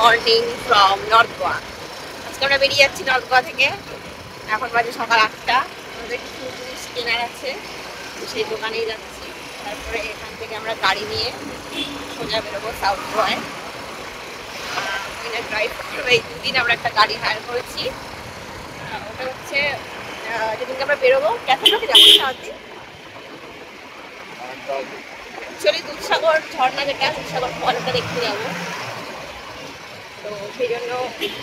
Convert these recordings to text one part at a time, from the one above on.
Morning from north Goa. আজকে আমরা বেরিয়ে যাচ্ছি নর্থ গোয়া থেকে। এখন বাজে সকাল 8টা। আমাদের কিছু জিনিস কেনার আছে, সেই দোকানেই যাচ্ছি। তারপরে এখান থেকে আমরা গাড়ি নিয়ে সোজা বেরোবো সাউথ গোয়ায়। ড্রাইভ করবে। এই 2 দিন আমরা একটা গাড়ি হায়ার করেছি। ওটা হচ্ছে যেদিনকে আমরা বেরোবো ক্যাথেড্রালে যাবো সারাদিন। অ্যাকচুয়ালি দুধসাগর ঝর্ণা, যেটা দুধসাগর ফলটা দেখতে যাবো, তো সেই জন্য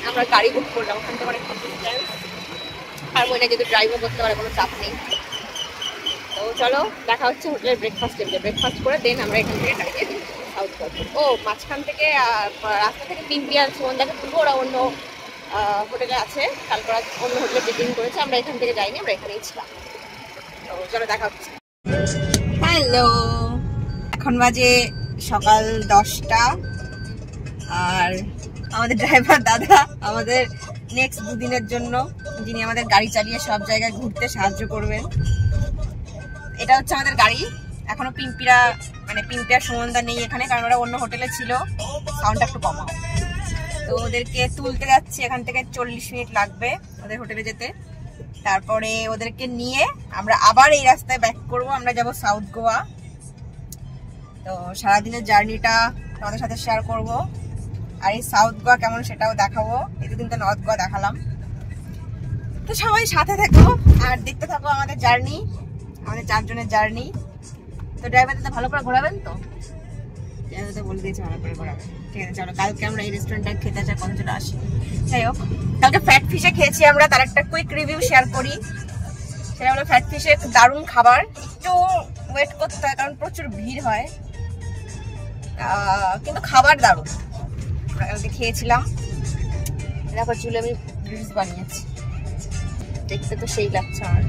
আমরা গাড়ি বুক করলাম। ওখান থেকে অনেক ডিস্টেন্স, আর মনে যদি ড্রাইভও করতে পারে, কোনো চাপ নেই। তো চলো দেখা হচ্ছে হোটেলের ব্রেকফাস্ট টেবিলে। ব্রেকফাস্ট করে দেন আমরা এখান থেকে গাড়ি দিয়ে সাউথ গোয়া। ও মাঝখান থেকে রাস্তা থেকে পিম্পিয়া সুমনদাকে তুলবো, ওরা অন্য হোটেলে আছে। কালকে ওরা অন্য হোটেলে চেকিং করেছে, আমরা এখান থেকে যাইনি, আমরা এখানেই ছিলাম। তো চলো দেখা হচ্ছে। হ্যালো, এখন বাজে সকাল 10টা। আর আমাদের ড্রাইভার দাদা আমাদের নেক্সট 2 দিনের জন্য, যিনি আমাদের গাড়ি চালিয়ে সব জায়গায় ঘুরতে সাহায্য করবেন। এটা হচ্ছে আমাদের গাড়ি। এখনো পিম্পিয়া সুমনদা নেই এখানে, কারণ ওরা অন্য হোটেলে ছিল। সাউন্ডটা একটু কমাও। তো ওদেরকে তুলতে যাচ্ছি, এখান থেকে 40 মিনিট লাগবে ওদের হোটেলে যেতে। তারপরে ওদেরকে নিয়ে আমরা আবার এই রাস্তায় ব্যাক করব। আমরা যাব সাউথ গোয়া। তো সারাদিনের জার্নিটা তোমাদের সাথে শেয়ার করব, আর এই সাউথ গোয়া কেমন সেটাও দেখাবো। এতদিন তো নর্থ গোয়া দেখালাম। তো সবাই সাথে থাকো আর দেখতে থাকো আমাদের জার্নি, আমাদের 4 জনের জার্নি। তো ড্রাইভারদের ভালো করে ঘোরাবেন তো? ড্রাইভারদের বলে দিয়েছে ভালো করে ঘোরাবেন। ঠিক আছে, চলো কালকে আমরা এই রেস্টুরেন্টে খেতে চাই, কতটা আসি। যাই হোক, কালকে ফ্যাট ফিশে খেয়েছি আমরা, তার একটা কুইক রিভিউ শেয়ার করি। সেটা হলো ফ্যাট ফিশে দারুণ খাবার। একটু ওয়েট করতে হয় কারণ প্রচুর ভিড় হয়, কিন্তু খাবার দারুণ। আমরা কালকে খেয়েছিলাম। দেখো চুলে আমি রিলস বানিয়েছি, দেখতে তো সেই লাগছে। আর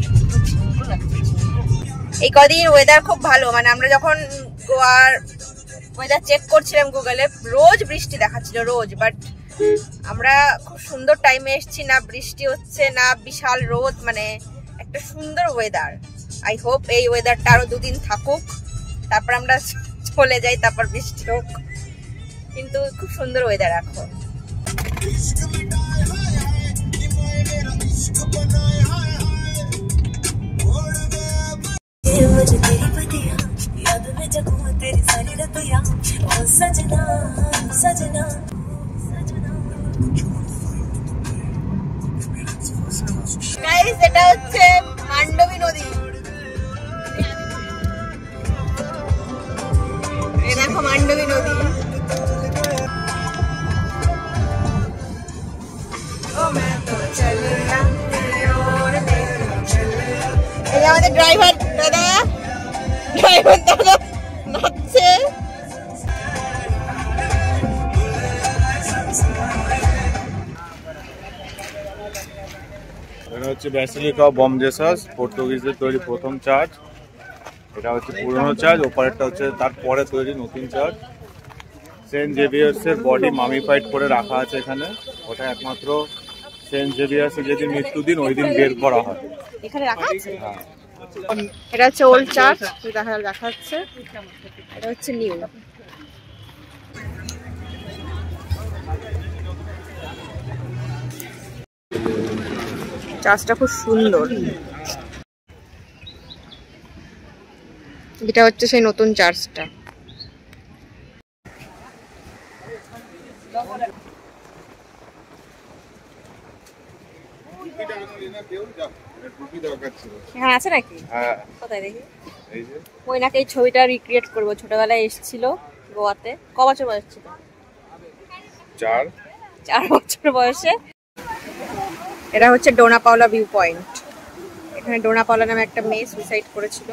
এই কদিন ওয়েদার খুব ভালো, মানে আমরা যখন গোয়ার ওয়েদার চেক করছিলাম গুগলে, রোজ বৃষ্টি দেখাচ্ছিল, রোজ। বাট আমরা খুব সুন্দর টাইমে এসেছি, না বৃষ্টি হচ্ছে না বিশাল রোদ, মানে একটা সুন্দর ওয়েদার। আই হোপ এই ওয়েদারটা আরো 2 দিন থাকুক, তারপর আমরা চলে যাই, তারপর বৃষ্টি হোক। কিন্তু খুব সুন্দর ওয়েদার এখন। এটা হচ্ছে মান্ডবী নদী। দেখো মান্ডবী নদী। এই আমাদের ড্রাইভার দাদা নাচছে। এটা হচ্ছে ব্যাসিলিকা অফ বম জেসাস, পর্তুগিজদের তৈরি প্রথম চার্চ। এটা হচ্ছে পুরনো চার্চ, ওপারেরটা হচ্ছে তারপরে তৈরি নতুন চার্চ। সেন্ট জেভিয়ার্সের বডি মামিফাইড করে রাখা আছে এখানে। ওটা একমাত্র সেন্ট জেভিয়ার্সের যেদিন মৃত্যুদিন ওই দিন বের করা হয়, এখানে রাখা আছে। হ্যাঁ, এটা হচ্ছে ওল্ড চার্চ, দেখা যাচ্ছে। এটা হচ্ছে নিউ। চার্চটা খুব সুন্দর। এটা হচ্ছে সেই নতুন চার্চটা। এখানে আছে নাকি? কোথায় দেখি? ওই নাকি এই ছবিটা রিক্রিয়েট করবো। ছোটবেলায় এসেছিল গোয়াতে। ক বছর বয়স ছিল? 4 বছর বয়সে। এটা হচ্ছে ডোনা পাওলা ভিউ পয়েন্ট। এখানে ডোনা পাওলা নামে একটা মেয়ে সুইসাইড করেছিল।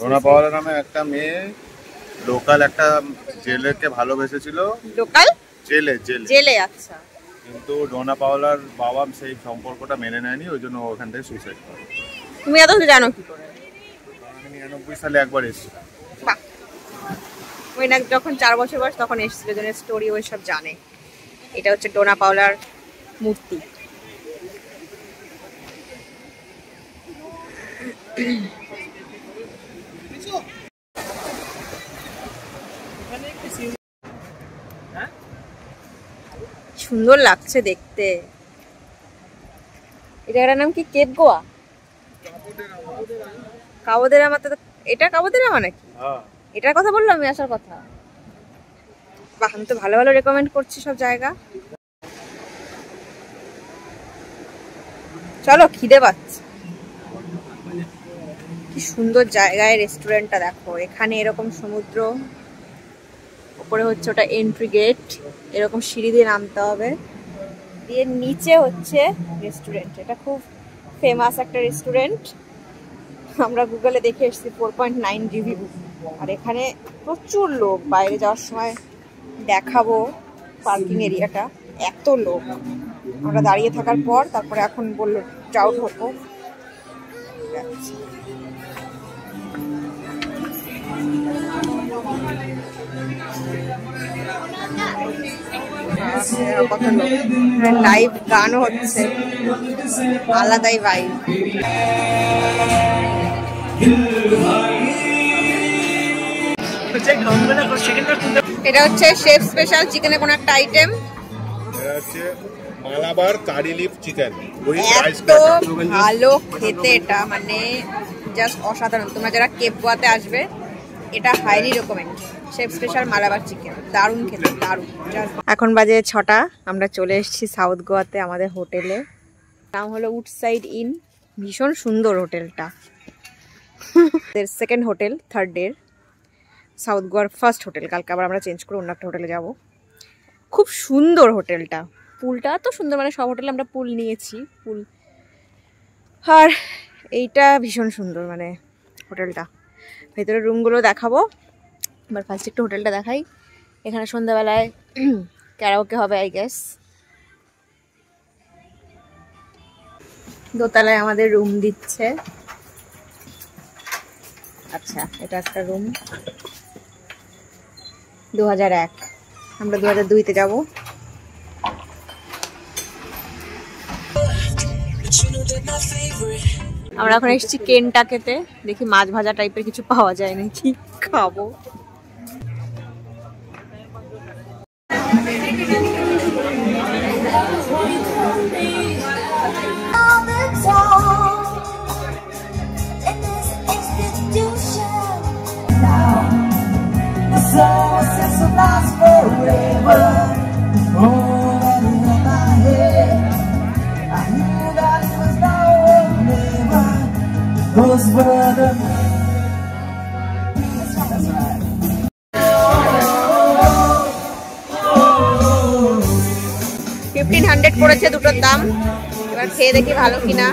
ডোনা পাওলা নামে একটা মেয়ে লোকাল একটা জেলেকে ভালোবেসেছিল। লোকাল জেলে? আচ্ছা। কিন্তু ডোনা পাওলার বাবা সেই সম্পর্কটা মেনে নেয়নি, ওই জন্য ওখান থেকে সুইসাইড করে। তুমি এত কিছু জানো কি করে? আমি 99 সালে একবার এসেছিলাম। ওই না যখন 4 বছর বয়স তখন এসেছিল, জনের স্টোরি ওই সব জানে। এটা হচ্ছে ডোনা পাওলার মূর্তি। সুন্দর লাগছে দেখতে। এই জায়গাটার নাম কি? কেপ গোয়া, কাবোদেরামা। এটা কাবোদেরামা নাকি? এটার কথা বললাম আমি আসার কথা। বাহ, আমি তো ভালো ভালো রেকমেন্ড করছি সব জায়গা। চলো, খিদে পাচ্ছে। কি সুন্দর জায়গায় রেস্টুরেন্টটা দেখো। এখানে এরকম সমুদ্র, উপরে হচ্ছে ওটা এন্ট্রি গেট, এরকম সিঁড়ি দিয়ে নামতে হবে, দিয়ে নিচে হচ্ছে রেস্টুরেন্ট। এটা খুব ফেমাস একটা রেস্টুরেন্ট, আমরা গুগলে দেখে এসেছি 4.9 রিভিউ। আর এখানে প্রচুর লোক, বাইরে যাওয়ার সময় দেখাবো পার্কিং এরিয়াটা, এত লোক। আমরা দাঁড়িয়ে থাকার পর তারপরে এখন বললো যাও ঢোকো। কত লোক, লাইভ গানও হচ্ছে, আলাদাই ভাইব। এটা হচ্ছে শেফ স্পেশাল চিকেনের কোন একটা আইটেম। এটা হচ্ছে মালাবার কারি লিফ চিকেন। এত ভালো খেতে এটা, মানে জাস্ট অসাধারণ। তোমরা যারা কেপ গোয়াতে আসবে, এটা highly recommend. Chef special Malabar chicken, দারুণ খেতে, দারুণ। এখন বাজে 6টা, আমরা চলে এসেছি সাউথ গোয়াতে আমাদের হোটেলে। নাম হলো উডসাইড ইন। ভীষণ সুন্দর হোটেলটা, second hotel third day, south গোয়ার ফার্স্ট হোটেল। কালকে আবার আমরা চেঞ্জ করে অন্য একটা হোটেলে যাব। খুব সুন্দর হোটেলটা, পুলটা তো সুন্দর, মানে সব হোটেলে আমরা পুল নিয়েছি, পুল। আর এইটা ভীষণ সুন্দর, মানে হোটেলটা। ভেতরের রুমগুলো দেখাবো, এবার ফার্স্ট একটু হোটেলটা দেখাই। এখানে সন্ধ্যাবেলায় ক্যারাওকে হবে আই গেস। দোতলায় আমাদের রুম দিচ্ছে। আচ্ছা, এটা একটা রুম, 2001। আমরা 2002-তে যাবো। আমরা এখন এসেছি কেনটাকেতে, দেখি মাছ ভাজা টাইপের কিছু পাওয়া যায় নাকি, খাবো। Those were the 1500 পড়েছে দুটোর দাম। এবার খেয়ে দেখি ভালো কিনা।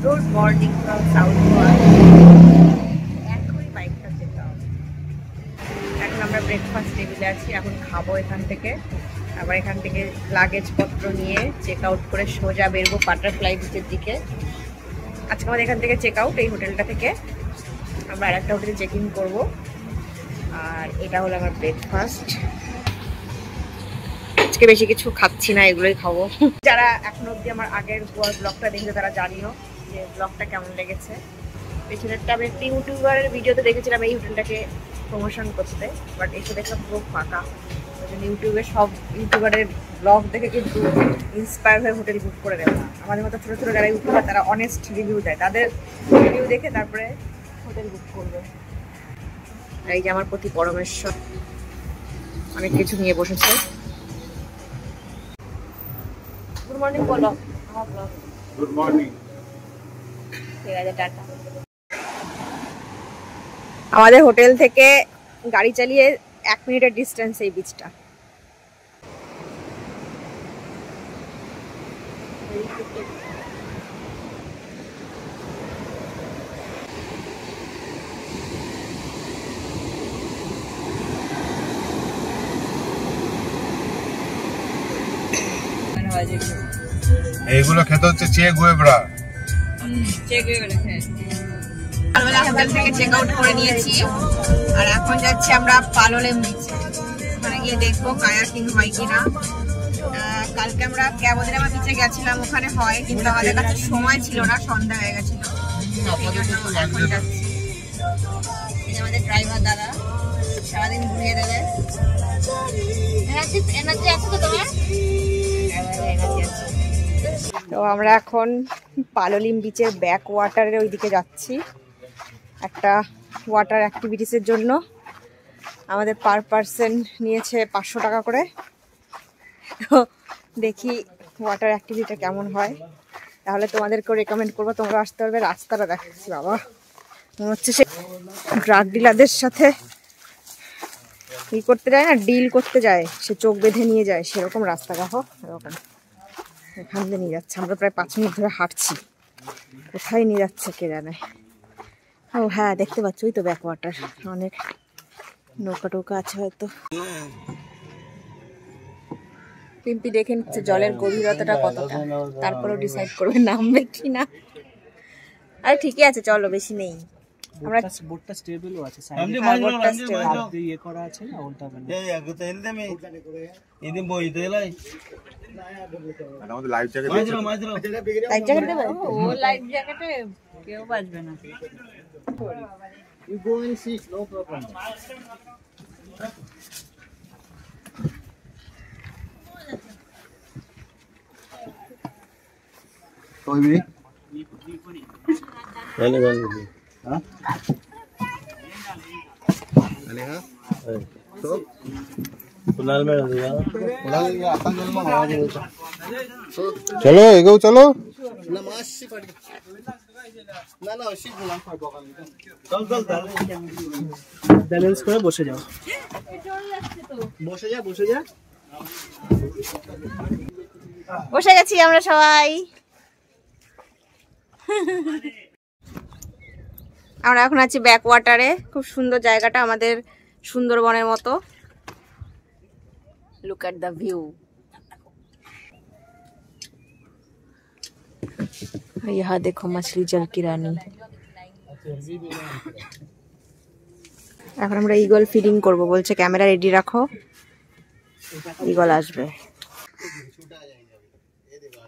Good morning from South Goa. এখনই বাইকটা যেতে হবে। এখন আমরা ব্রেকফাস্ট টেবিলে আছি, এখন খাবো এখান থেকে। আবার এখান থেকে লাগেজ পত্র নিয়ে চেক আউট করে সোজা বেরবো বাটারফ্লাই বিচের দিকে। আজকে আমাদের এখান থেকে চেক আউট, এই হোটেলটা থেকে। আমরা আর একটা হোটেলে চেক ইন করবো। আর এটা হলো আমার ব্রেকফাস্ট। আজকে বেশি কিছু খাচ্ছি না, এগুলোই খাবো। যারা এখনো অব্দি আমার আগের গোয়ার ব্লগটা দেখেছে তারা জানিও যে ব্লগটা কেমন লেগেছে। পেছনেরটা আমি একটি ইউটিউবারের ভিডিওতে দেখেছিলাম এই হোটেলটাকে প্রমোশন করতে, বাট এসে দেখলাম পুরো ফাঁকা। ইউটিউবে সব ইউটিউবারের ব্লগ দেখে কিন্তু ইন্সপায়ার হয়ে হোটেল বুক করে দেয় না। আমাদের মতো ছোটো ছোটো যারা ইউটিউবার তারা অনেস্ট রিভিউ দেয়, তাদের রিভিউ দেখে তারপরে হোটেল বুক করবে। এই যে আমার প্রতি পরমেশ্বর অনেক কিছু নিয়ে বসেছে। গুড মর্নিং বলো আমার ব্লগ। Good morning. ঠিক আছে, টাটা। আমাদের হোটেল থেকে গাড়ি চালিয়ে 1 মিনিটের ডিস্টেন্স এই বিচটা। এইগুলো খেতে হচ্ছে চে গুয়েবরা। সকালবেলা হোটেল থেকে চেক আউট করে নিয়েছি, আর এখন যাচ্ছি আমরা পালোলেম বিচে। ওখানে গিয়ে দেখবো কায়াকিং হয় কিনা। কালকে আমরা ক্যাবদিরামা বিচে গেছিলাম, ওখানে হয় কিন্তু আমাদের কাছে সময় ছিল না, সন্ধ্যা হয়ে গেছিল। এখন যাচ্ছি। আমাদের ড্রাইভার দাদা সারাদিন ঘুরিয়ে দেবে। এনার্জি আছে তো তোমার? তো আমরা এখন পালোলিম বিচের ব্যাক ওয়াটারের ওইদিকে যাচ্ছি একটা ওয়াটার অ্যাক্টিভিটিসের জন্য। আমাদের পার পারসন নিয়েছে 500 টাকা করে। তো দেখি ওয়াটার অ্যাক্টিভিটিটা কেমন হয়, তাহলে তোমাদেরকেও রেকমেন্ড করবো, তোমরা আসতে পারবে। রাস্তাটা দেখছি বাবা, মনে হচ্ছে সে ড্রাগ ডিলারদের সাথে ই করতে যায় না, ডিল করতে যায়, সে চোখ বেঁধে নিয়ে যায়, সেরকম রাস্তা দেখো। এরকম এখান দিয়ে নিয়ে যাচ্ছে, আমরা প্রায় 5 মিনিট ধরে হাঁটছি, কোথায় নিয়ে যাচ্ছে কে জানে। ও হ্যাঁ, দেখতে পাচ্ছ ওই তো ব্যাক ওয়াটার, অনেক নৌকা টৌকা আছে হয়তো। পিম্পি দেখে নিচ্ছে জলের গভীরতাটা কতটা, তারপরেও ডিসাইড করবে নামবে কি না। আরে ঠিকই আছে, চলো, বেশি নেই। আমরা বোটটা স্টেবলও আছে, বোটটা স্টেবল ইয়ে করা আছে না, ওটা মানে আমাদের লাইফ জ্যাকেট লাইফ জ্যাকেট দেবে। ও লাইফ জ্যাকেটে কেউ বাঁচবে না। You go and see, no problem. कोई भी चले गए हां चलेगा तो कुलाल में रहेगा कुलाल ये आता जल में आवाज होता चलो एगो चलो नमाज से पढ़ না না ওই বললাম চল চল ব্যালেন্স করে বসে যাও, বসে যা বসে যা। বসে গেছি আমরা সবাই। আমরা এখন আছি ব্যাক ওয়াটারে, খুব সুন্দর জায়গাটা, আমাদের সুন্দরবনের মতো। Look at the view. यहाँ देखो मछली जल की रानी। এখন আমরা ঈগল ফিডিং করব, বলছে ক্যামেরা রেডি রাখো, ঈগল আসবে।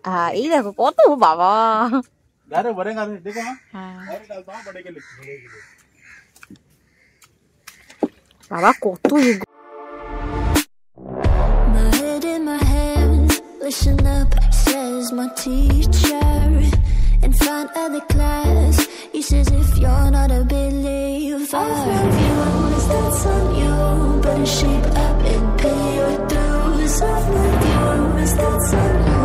হ্যাঁ এই দেখো কত বাবা, বাবা কত eagle. Listen up, says my teacher. In front of the class, he says if you're not a believer, you always dance on you. Better shape up and pay your dues. I've loved you, always dance on you.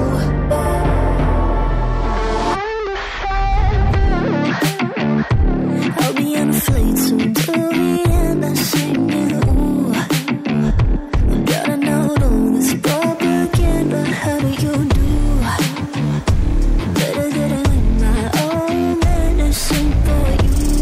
I'll be on a flight soon to the end. I sing you. Gotta know all this propaganda. How do you do? Better get it in my own medicine for you.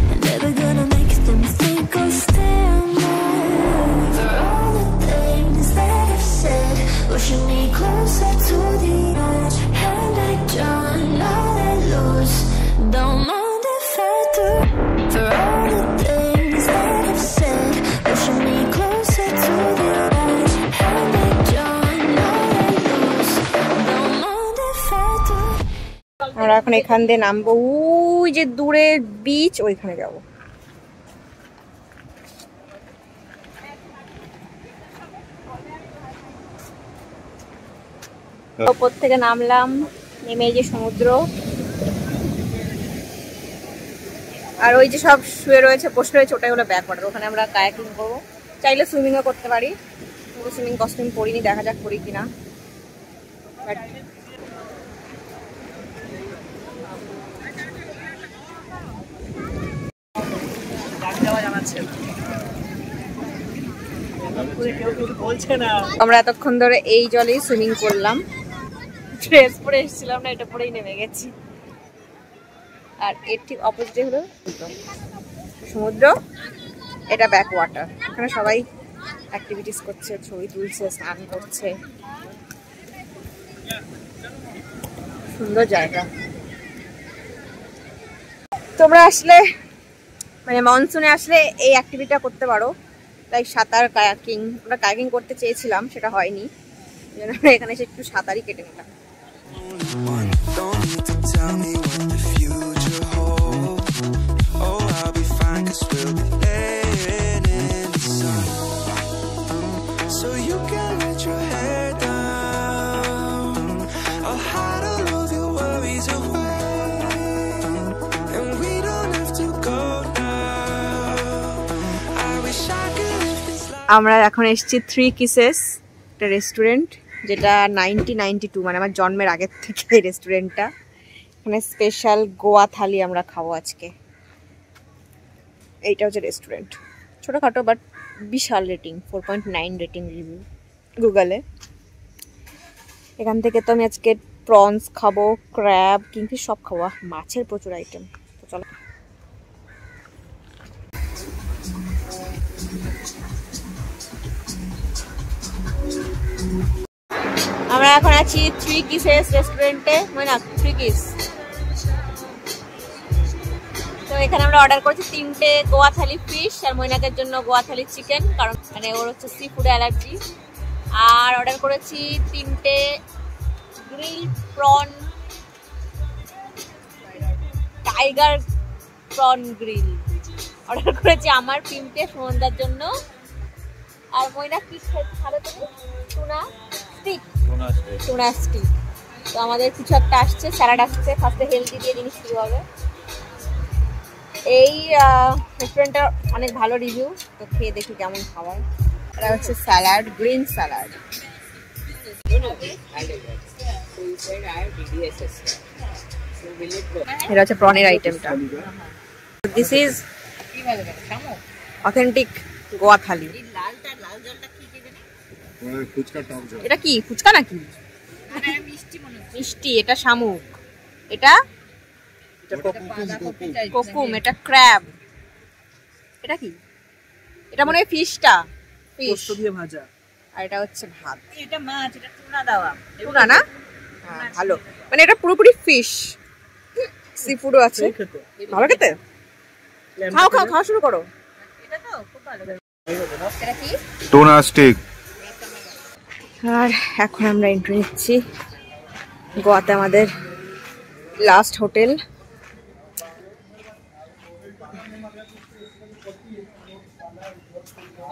I'm never gonna make them think I'll stay on mine. For all the things that I've said, pushing me closer to the edge. And I don't know that lose. Don't mind if I do. For all the things that I've said, pushing me closer to the edge. And I don't know that lose. Don't mind if I do. আমরা এখন এখান দিয়ে নামবো, ওই যে দূরে beach, ওইখানে যাব। উপর থেকে নামলাম, নেমে এই যে সমুদ্র, আর ওই যে সব শুয়ে রয়েছে, বসে রয়েছে, ওটাই হলো ব্যাক ওয়াটার। ওখানে আমরা কায়াকিং করবো, চাইলে সুইমিংও করতে পারি, কিন্তু সুইমিং কস্টিউম পরিনি, দেখা যাক করি কিনা। আমরা এতক্ষণ ধরে এই জলেই সুইমিং করলাম, ড্রেস পরে এসেছিলাম না, এটা পরেই নেমে গেছি। আর এর ঠিক অপোজিটে হলো সমুদ্র, এটা ব্যাক ওয়াটার। এখানে সবাই অ্যাক্টিভিটিস করছে, ছবি তুলছে, স্নান করছে, সুন্দর জায়গা। তোমরা আসলে মানে মনসুনে আসলে এই অ্যাক্টিভিটিটা করতে পারো, লাইক সাঁতার, কায়াকিং। আমরা কায়াকিং করতে চেয়েছিলাম, সেটা হয়নি, আমরা এখানে এসে একটু সাঁতারই কেটে নিলাম। আমরা এখন এসেছি 3 Kisses, একটা রেস্টুরেন্ট যেটা 1992 মানে আমার জন্মের আগের থেকে এই রেস্টুরেন্টটা। এখানে স্পেশাল গোয়া থালি আমরা খাবো আজকে। এইটা হচ্ছে রেস্টুরেন্ট, ছোটোখাটো বাট বিশাল রেটিং, 4.9 রেটিং রিভিউ গুগলে। এখান থেকে তো আমি আজকে প্রনস খাবো, ক্র্যাব, কিংফিশ সব খাবো, মাছের প্রচুর আইটেম। তো চলো আমরা এখন আছি 3 Kisses রেস্টুরেন্টে, মানে 3 Kiss। তো এখানে আমরা অর্ডার করেছি 3টে গোয়া থালি ফিশ আর মৈনাকের জন্য গোয়া থালি চিকেন, কারণ মানে ওর হচ্ছে সি ফুড অ্যালার্জি। আর অর্ডার করেছি 3টে grill prawn, tiger prawn grill order করেছি আমার 3টে, সুমনদার জন্য। আর মৈনাক কি খাবে তুমি? Tuna stick. তো আমাদের কিছু একটা আসছে, স্যালাড আসছে, ফার্স্টে হেলদি দিয়ে জিনিস শুরু হবে। এই রেস্টুরেন্টটা অনেক ভালো রিভিউ, তো খেয়ে দেখি কেমন খাবার। এটা হচ্ছে স্যালাড, গ্রিন স্যালাড। এটা হচ্ছে প্রনের আইটেমটা। দিস ইজ অথেন্টিক গোয়া থালি। এটা কি ফুচকা নাকি? মিষ্টি। এটা শামুক, এটা কোকুম, এটা ক্র্যাব, এটা কি? এটা মনে হয় ফিশটা, ফিশ দিয়ে ভাজা। আর এটা হচ্ছে ভাত। এটা মাছ, এটা টুনা দেওয়া। টুনা না? হ্যাঁ ভালো, মানে এটা পুরোপুরি ফিশ, সি ফুডও আছে। ভালো খেতে, খাও খাও খাওয়া শুরু করো। এটা তো খুব ভালো। এটা কি? Tuna stick. আর এখন আমরা এন্ট্রি নিচ্ছি গোয়াতে আমাদের লাস্ট হোটেল।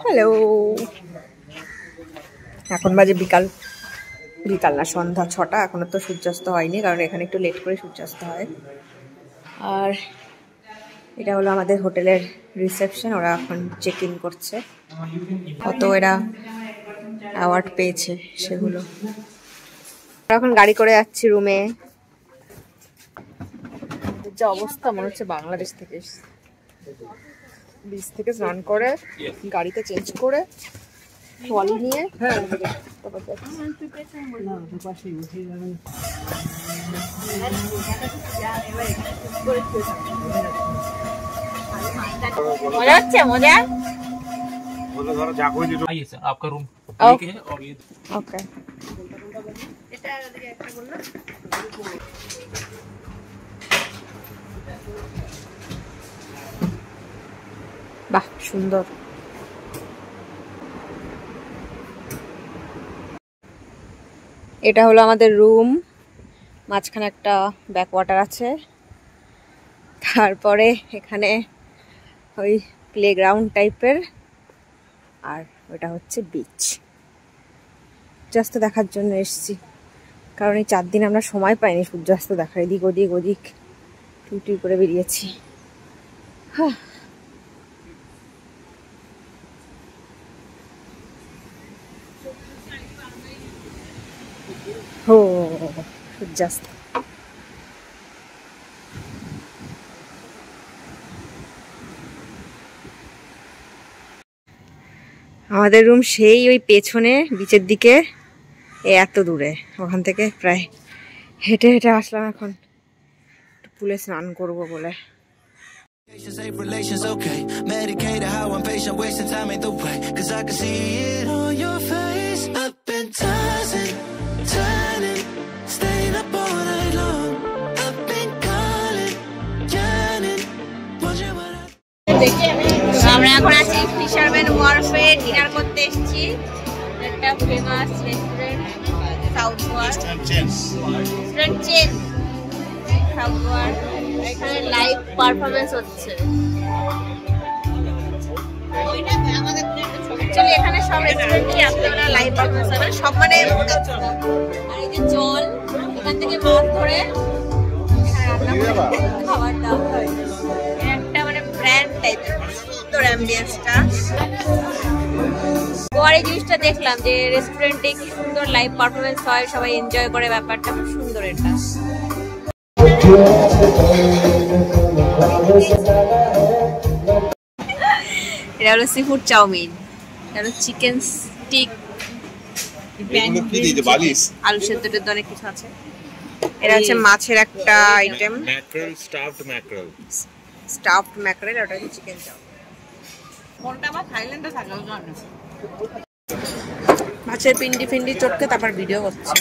হ্যালো, এখন বাজে বিকাল না সন্ধ্যা 6টা। এখনো তো সূর্যাস্ত হয়নি, কারণ এখানে একটু লেট করে সূর্যাস্ত হয়। আর এটা হলো আমাদের হোটেলের রিসেপশন, ওরা এখন চেক ইন করছে। কত এরা অ্যাওয়ার্ড পেয়েছে সেগুলো। এখন গাড়ি করে যাচ্ছি রুমে। যে অবস্থা, মনে হচ্ছে বাংলাদেশ থেকে বিচ থেকে স্নান করে গাড়িতে চেঞ্জ করে ট্রলি নিয়ে মজা হচ্ছে। মজা आइए सर, आपका रूम ओके है और ये ओके। বাহ সুন্দর। এটা হলো আমাদের রুম, মাঝখানে একটা ব্যাকওয়াটার আছে, তারপরে এখানে ওই প্লেগ্রাউন্ড টাইপের, আর ওটা হচ্ছে বিচ। সূর্যাস্ত দেখার জন্য এসেছি, কারণ এই 4 দিন আমরা সময় পাইনি সূর্যাস্ত দেখার। এদিক ওদিক টুটি করে বেরিয়েছি। ও সূর্যাস্ত। আমাদের রুম সেই ওই পেছনে বিচের দিকে, এত দূরে। ওখান থেকে প্রায় হেঁটে হেঁটে আসলাম এখন পুলে স্নান করবো বলে। Relations okay, medicated how I'm patient, wasting time ain't the way, cause I can see it on your face. I've been tossing, turning, staying up all night long. I've been calling, yearning, wondering what I... আমরা এখন আছি fisherman ওয়ার্ফে dinner করতে এসেছি, একটা famous restaurant south wharf restaurant chain south wharf. এখানে live performance হচ্ছে। Actually এখানে সব রেস্টুরেন্টই রাত্রেবেলা লাইভ পারফরমেন্স হয়, মানে সব মানে। আর এই যে জল, এখান থেকে মাছ ধরে খাবার দাওয়া হয়। একটা মানে ব্র্যান্ড টাইপের সুন্দর অ্যাম্বিয়েন্সটা। গোয়ার এই জিনিসটা দেখলাম যে রেস্টুরেন্টে কি সুন্দর লাইভ পারফরমেন্স হয়, সবাই এনজয় করে, ব্যাপারটা খুব সুন্দর। এটা এটা হলো সি ফুড চাউমিন, এটা হলো চিকেন স্টিক, আলু সেদ্ধ টেদ্ধ অনেক কিছু আছে। এটা হচ্ছে মাছের একটা আইটেম, ম্যাক্রেল, স্টাফড ম্যাকরেল, ওটা হচ্ছে চিকেন চাউমিন। কোনটা আমার থাইল্যান্ডে থাকে ওই জন্য। মাছের পিন্ডি ফিন্ডি চটকে তারপর ভিডিও করছে।